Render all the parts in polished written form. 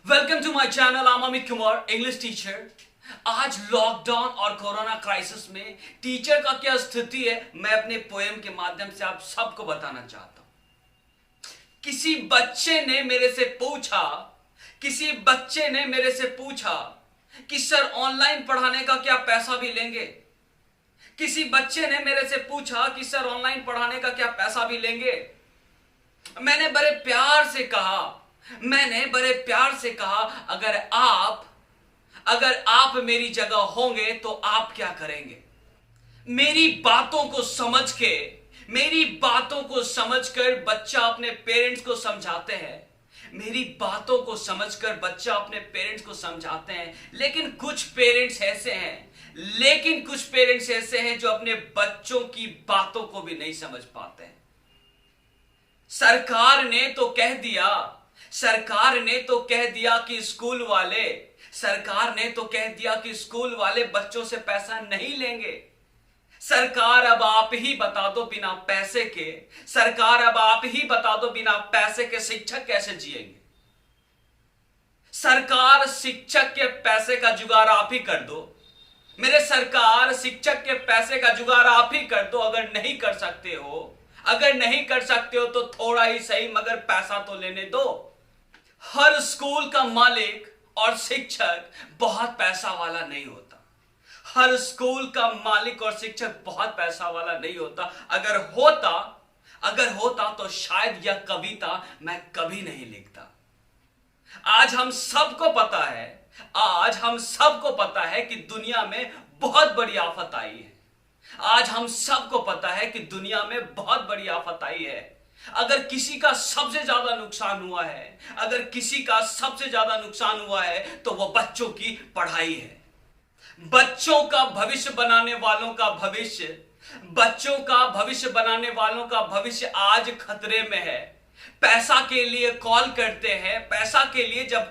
Welcome to my channel. I am Amit Kumar, English teacher. आज lockdown और corona crisis में teacher का क्या स्थिति है, मैं अपने पोएम के माध्यम से आप सबको बताना चाहता हूं। किसी बच्चे ने मेरे से पूछा कि सर ऑनलाइन पढ़ाने का क्या पैसा भी लेंगे। किसी बच्चे ने मेरे से पूछा कि सर ऑनलाइन पढ़ाने का क्या पैसा भी लेंगे। मैंने बड़े प्यार से कहा अगर आप मेरी जगह होंगे तो आप क्या करेंगे। मेरी बातों को समझकर बच्चा अपने पेरेंट्स को समझाते हैं। लेकिन कुछ पेरेंट्स ऐसे हैं जो अपने बच्चों की बातों को भी नहीं समझ पाते हैं। सरकार ने तो कह दिया कि स्कूल वाले बच्चों से पैसा नहीं लेंगे। सरकार अब आप ही बता दो बिना पैसे के शिक्षक कैसे जिएंगे। सरकार शिक्षक के पैसे का जुगाड़ आप ही कर दो। शिक्षक के पैसे का जुगाड़ आप ही कर दो। अगर नहीं कर सकते हो तो थोड़ा ही सही मगर पैसा तो लेने दो। हर स्कूल का मालिक और शिक्षक बहुत पैसा वाला नहीं होता। अगर होता तो शायद यह कविता मैं कभी नहीं लिखता। आज हम सबको पता है कि दुनिया में बहुत बड़ी आफत आई है। अगर किसी का सबसे ज्यादा नुकसान हुआ है तो वो बच्चों की पढ़ाई है। बच्चों का भविष्य बनाने वालों का भविष्य आज खतरे में है। पैसा के लिए जब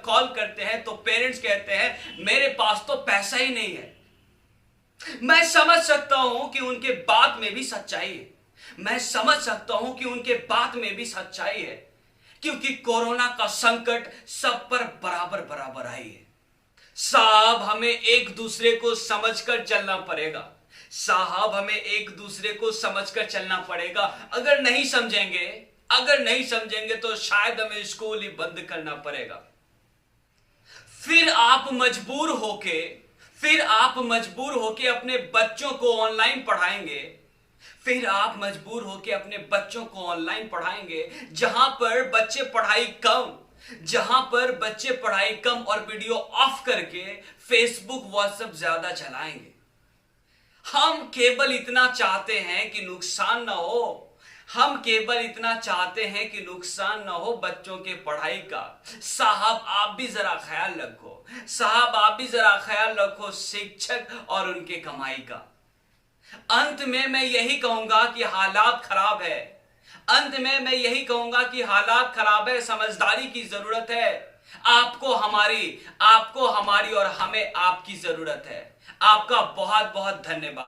कॉल करते हैं तो पेरेंट्स कहते हैं मेरे पास तो पैसा ही नहीं है। मैं समझ सकता हूं कि उनके बात में भी सच्चाई है। क्योंकि कोरोना का संकट सब पर बराबर आई है। साहब हमें एक दूसरे को समझकर चलना पड़ेगा। अगर नहीं समझेंगे तो शायद हमें स्कूल ही बंद करना पड़ेगा। फिर आप मजबूर होके अपने बच्चों को ऑनलाइन पढ़ाएंगे जहां पर बच्चे पढ़ाई कम और वीडियो ऑफ करके फेसबुक व्हाट्सएप ज्यादा चलाएंगे। हम केवल इतना चाहते हैं कि नुकसान ना हो बच्चों के पढ़ाई का। साहब आप भी जरा ख्याल रखो शिक्षक और उनके कमाई का। अंत में मैं यही कहूंगा कि हालात खराब है। समझदारी की जरूरत है। आपको हमारी और हमें आपकी जरूरत है। आपका बहुत बहुत धन्यवाद।